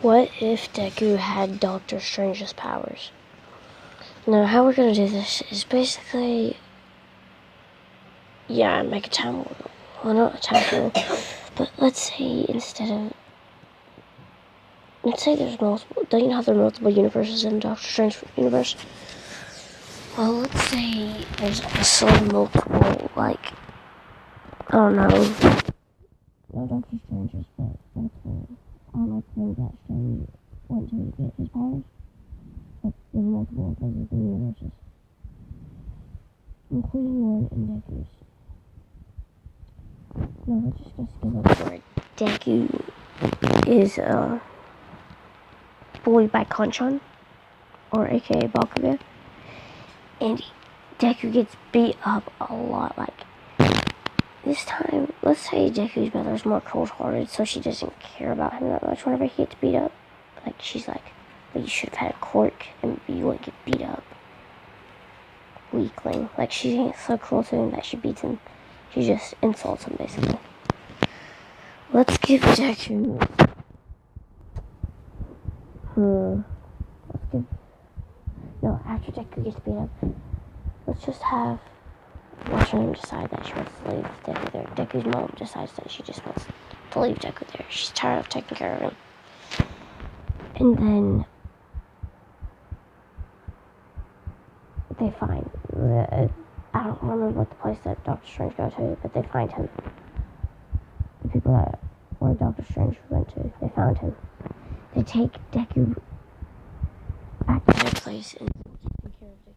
What if Deku had Doctor Strange's powers? Now, how we're gonna do this is basically, make a time warp. Well, not a time warp, but let's say there's multiple. Don't you know how there are multiple universes in Doctor Strange universe? Well, let's say there's also multiple, I don't know. No Doctor Strange's, but multiple. All things that Strange went to get his powers. But there's multiple places in the universes, including one in Deku's. No, let's just go skip over it. Deku is bullied by Kanchan, or aka Bakugo, and Deku gets beat up a lot. This time, let's say Deku's mother is more cold-hearted, so she doesn't care about him that much whenever he gets beat up. She's like, but you should have had a quirk and you wouldn't get beat up. Weakling. She ain't so cruel to him that she beats him. She just insults him, basically. Let's give Deku... No, after Deku gets beat up, let's just have Watching decide that she wants to leave Deku there. Deku's mom decides that she just wants to leave Deku there. She's tired of taking care of him. And then they find I don't remember what the place that Doctor Strange go to, but they find him. The people that where Doctor Strange went to, they found him. They take Deku back to their place and taking care of Deku.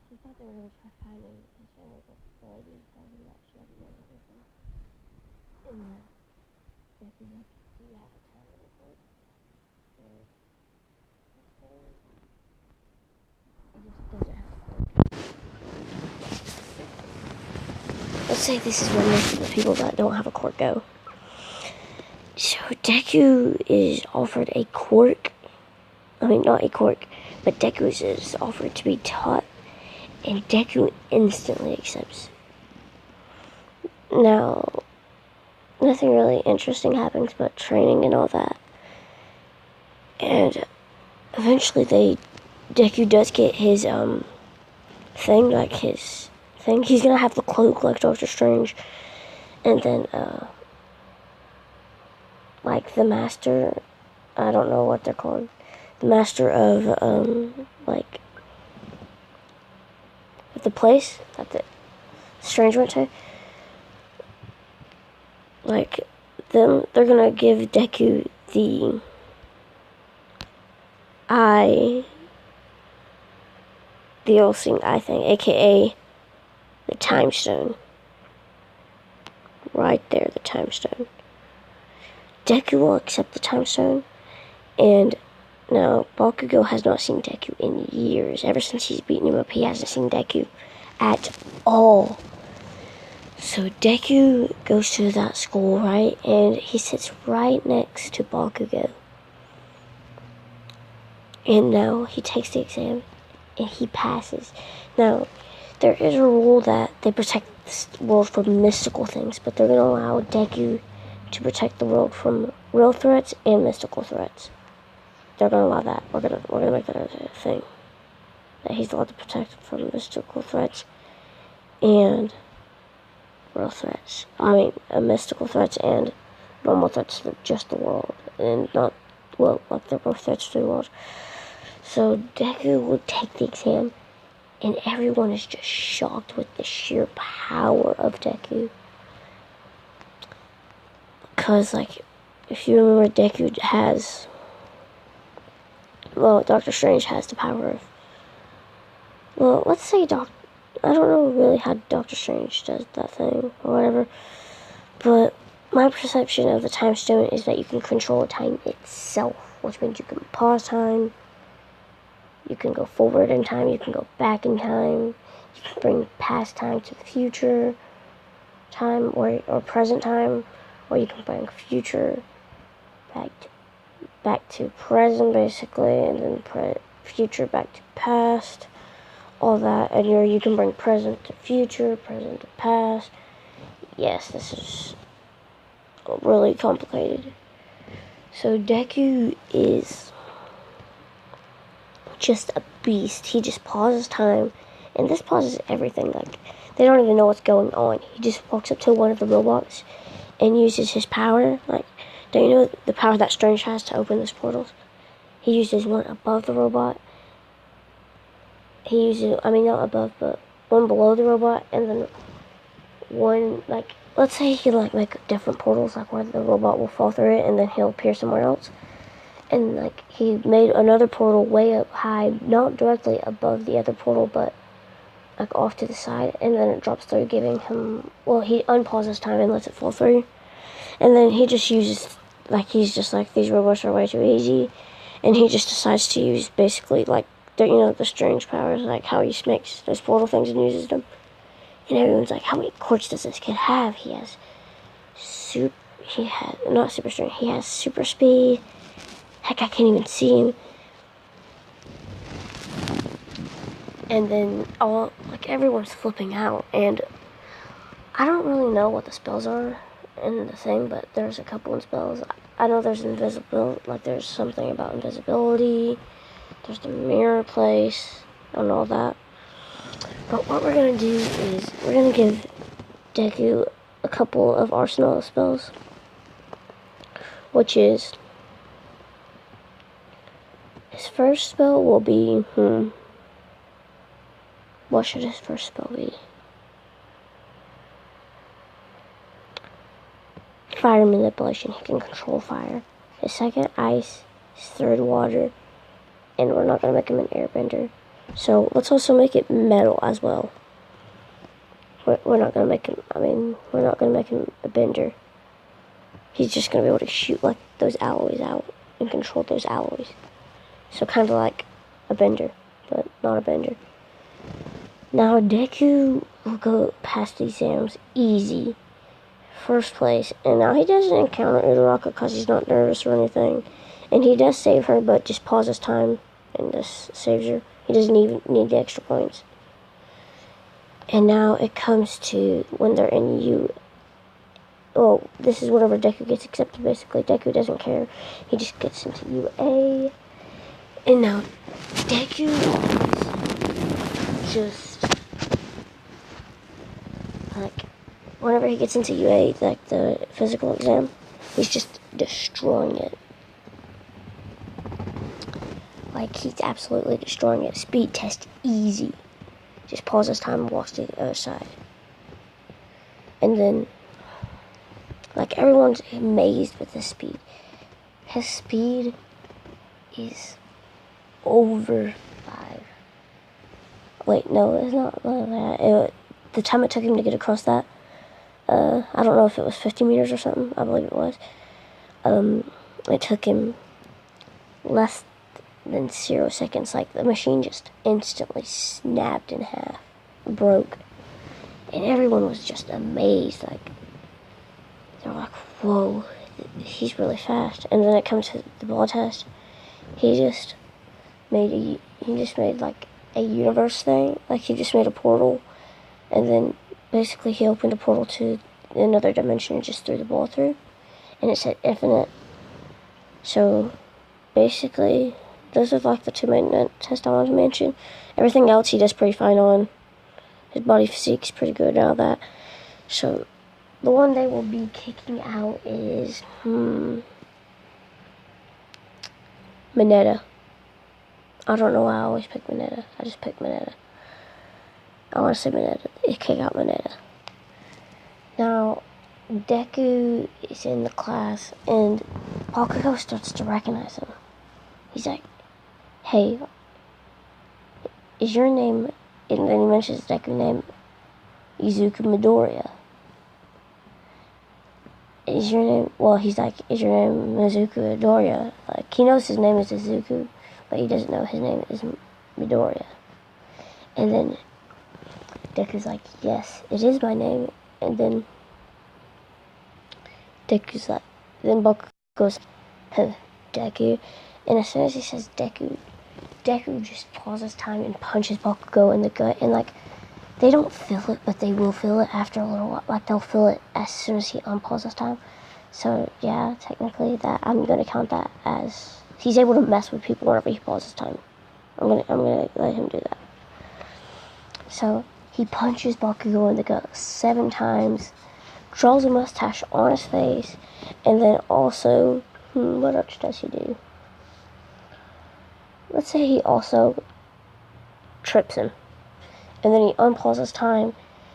She thought they were going to try finding his family, but the lady told him that she hadn't known everything. And Deku like, do you have a time report? Or he just doesn't have a quirk. Let's say this is where most of the people that don't have a quirk go. So Deku is offered a quirk. I mean, not a quirk, but Deku is offered to be taught, and Deku instantly accepts. Now, nothing really interesting happens but training and all that. And eventually Deku does get his thing, his thing. He's gonna have the cloak like Doctor Strange, and then the master, I don't know what they're called, the master of the place that the Strange went to, then they're gonna give Deku the all-seeing eye thing, aka the Time Stone. Right there, the Time Stone. Deku will accept the Time Stone, and now Bakugo has not seen Deku in years. Ever since he's beaten him up, he hasn't seen Deku at all. So Deku goes to that school, right, and he sits right next to Bakugo. And now he takes the exam, and he passes. Now, there is a rule that they protect the world from mystical things, but they're going to allow Deku to protect the world from real threats and mystical threats. They're going to allow that. We're gonna make that a thing. That he's allowed to protect from mystical threats and real threats. I mean, mystical threats and normal threats to just the world. And not, they're both threats to the world. So Deku would take the exam, and everyone is just shocked with the sheer power of Deku. Because, if you remember, Deku has... Doctor Strange has the power of... let's say I don't know really how Doctor Strange does that thing, or whatever. But my perception of the Time Stone is that you can control time itself, which means you can pause time, you can go forward in time, you can go back in time, you can bring past time to the future time, or present time, or you can bring future back to present, basically, and then future back to past, all that, and you can bring present to future, present to past. Yes, this is really complicated. So Deku is just a beast. He just pauses time, and this pauses everything. Like, they don't even know what's going on. He just walks up to one of the robots and uses his power. Like, don't you know the power that Strange has to open those portals? He uses one above the robot. He uses, not above, but one below the robot, and then one, like, let's say he, like, make different portals, like, where the robot will fall through it, and then he'll appear somewhere else. And, like, he made another portal way up high, not directly above the other portal, but, like, off to the side, and then it drops through, giving him, well, he unpauses time and lets it fall through. And then he just uses, like, he's just like, these robots are way too easy, and he just decides to use, basically, like, the Strange powers, like, how he makes those portal things and uses them. And everyone's like, how many quirks does this kid have? He has not super strength, he has super speed. Heck, I can't even see him. And then everyone's flipping out, and I don't really know what the spells are in the thing, but there's a couple of spells. I know there's invisibility, like there's something about invisibility. There's the mirror place and all that. But what we're gonna do is we're gonna give Deku a couple of arsenal spells, which is his first spell will be what should his first spell be? Fire manipulation. He can control fire. His second, ice. His third, water. And we're not going to make him an airbender. So let's also make it metal as well. We're not going to make him, we're not going to make him a bender. He's just going to be able to shoot like those alloys out and control those alloys. So kind of like a bender, but not a bender. Now Deku will go past the exams easy. First place. And now he doesn't encounter Uraraka because he's not nervous or anything. And he does save her, but just pauses time and just saves her. He doesn't even need the extra points. And now it comes to when they're in well, this is whenever Deku gets accepted, basically. Deku doesn't care. He just gets into UA. And now Deku is just, like, whenever he gets into UA, like the physical exam, he's just destroying it. Like, he's absolutely destroying it. Speed test, easy. Just pauses time and walks to the other side. And then, like, everyone's amazed with his speed. His speed is over 5. Wait, no, it's not that. The time it took him to get across that, I don't know if it was 50 meters or something. I believe it was. It took him less than 0 seconds. Like, the machine just instantly snapped in half, broke, and everyone was just amazed. Like, they're like, whoa, he's really fast. And then it comes to the ball test. He just made like a universe thing. Like, he just made a portal, and then basically he opened a portal to another dimension and just threw the ball through, and it said infinite. So basically, those are like the 2 main tests I wanted to mention. Everything else he does pretty fine on. His body physique's pretty good now that. So the one they will be kicking out is Mineta. I don't know why I always pick Mineta. I just pick Mineta. I want to say Mineta. They kick out Mineta. Now, Deku is in the class, and Bakugo starts to recognize him. He's like, hey, is your name, and then he mentions Deku's name, Izuku Midoriya. Is your name, well, he's like, is your name Mizuku Midoriya? Like, he knows his name is Izuku, but he doesn't know his name is Midoriya. And then Deku's like, yes, it is my name. And then Deku's like, then Boku goes, huh, Deku. And as soon as he says Deku, Deku just pauses time and punches Bakugo in the gut, and like they don't feel it, but they will feel it after a little while. Like they'll feel it as soon as he unpauses time. So yeah, technically that I'm gonna count that as he's able to mess with people whenever he pauses time. I'm gonna let him do that. So he punches Bakugo in the gut 7 times, draws a mustache on his face, and then also, what else does he do? Let's say he also trips him, and then he unpauses time,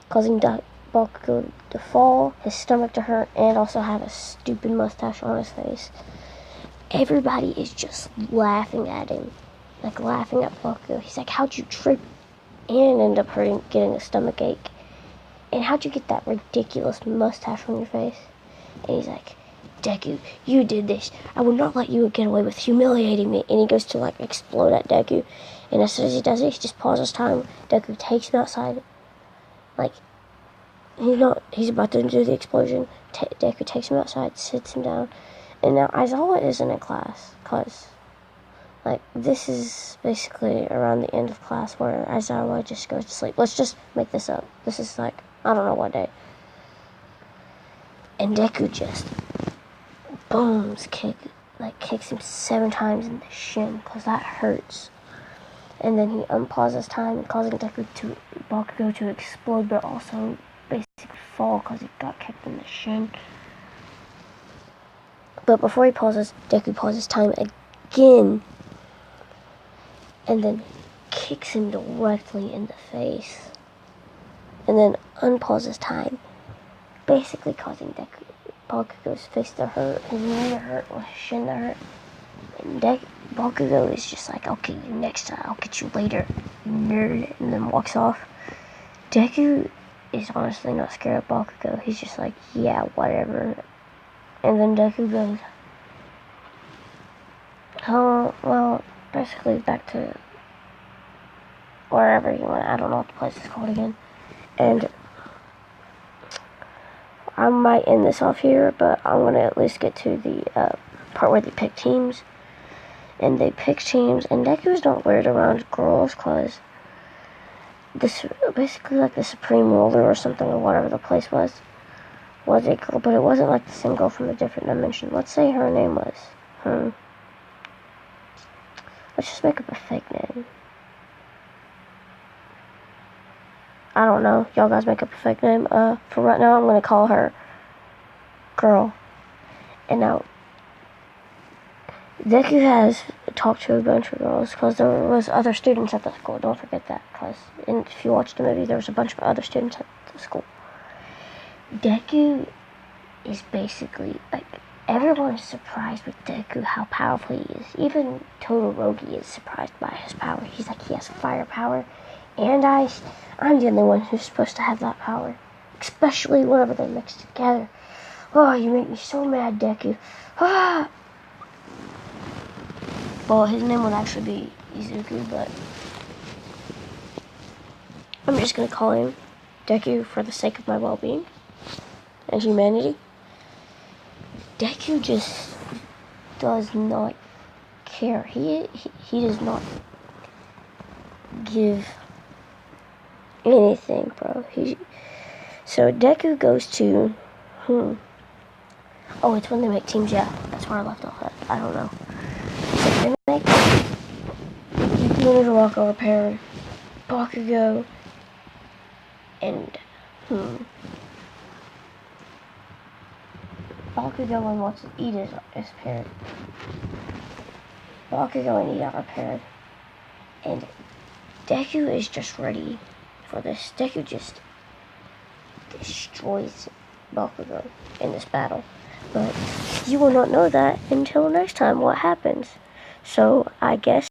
causing Bakugo to fall, his stomach to hurt, and also have a stupid mustache on his face. Everybody is just laughing at him, like laughing at Bakugo. He's like, how'd you trip and end up getting a stomach ache? And how'd you get that ridiculous mustache on your face? And he's like, Deku, you did this. I will not let you get away with humiliating me. And he goes to like explode at Deku. And as soon as he does it, he just pauses time. Deku takes him outside. Like, he's about to do the explosion. Deku takes him outside, sits him down. And now Aizawa isn't in class. Because, like, this is basically around the end of class where Aizawa just goes to sleep. Let's just make this up. This is like, I don't know what day. And Deku just kicks him 7 times in the shin, because that hurts. And then he unpauses time, causing Bakugo to explode, but also basically fall because he got kicked in the shin. But before he pauses, Deku pauses time again, and then kicks him directly in the face. And then unpauses time, basically causing Bakugo's face to hurt, his knee to hurt, or his shin to hurt. And Bakugo is just like, okay, you next time, I'll get you later, you nerd, and then walks off. Deku is honestly not scared of Bakugo. He's just like, yeah, whatever. And then Deku goes, oh, well, basically back to wherever you want. I don't know what the place is called again. And I might end this off here, but I'm going to at least get to the part where they pick teams. And they pick teams, and Deku's not weird around girls, because this basically like the supreme ruler or something, or whatever the place was a girl, but it wasn't like the same girl from a different dimension. Let's say her name was, let's just make up a fake name. I don't know. Y'all guys make up a fake name. For right now, I'm going to call her Girl. And now, Deku has talked to a bunch of girls, because there was other students at the school. Don't forget that, because if you watch the movie, there was a bunch of other students at the school. Deku is basically, like, everyone's surprised with Deku, how powerful he is. Even Todoroki is surprised by his power. He's like, he has fire power and ice. I'm the only one who's supposed to have that power. Especially whenever they're mixed together. Oh, you make me so mad, Deku. Ah! Well, his name would actually be Izuku, but I'm just going to call him Deku for the sake of my well-being and humanity. Deku just does not care. He does not give anything, bro. So Deku goes to, oh, it's when they make teams, yeah. That's where I left off at. I don't know. So they make Yuki and Uraraka are paired. Bakugo and, Bakugo and what's Ida is paired. Bakugo and Ida are paired. And Deku is just ready for this. Deku just destroys Bakugo in this battle. But you will not know that until next time what happens. So I guess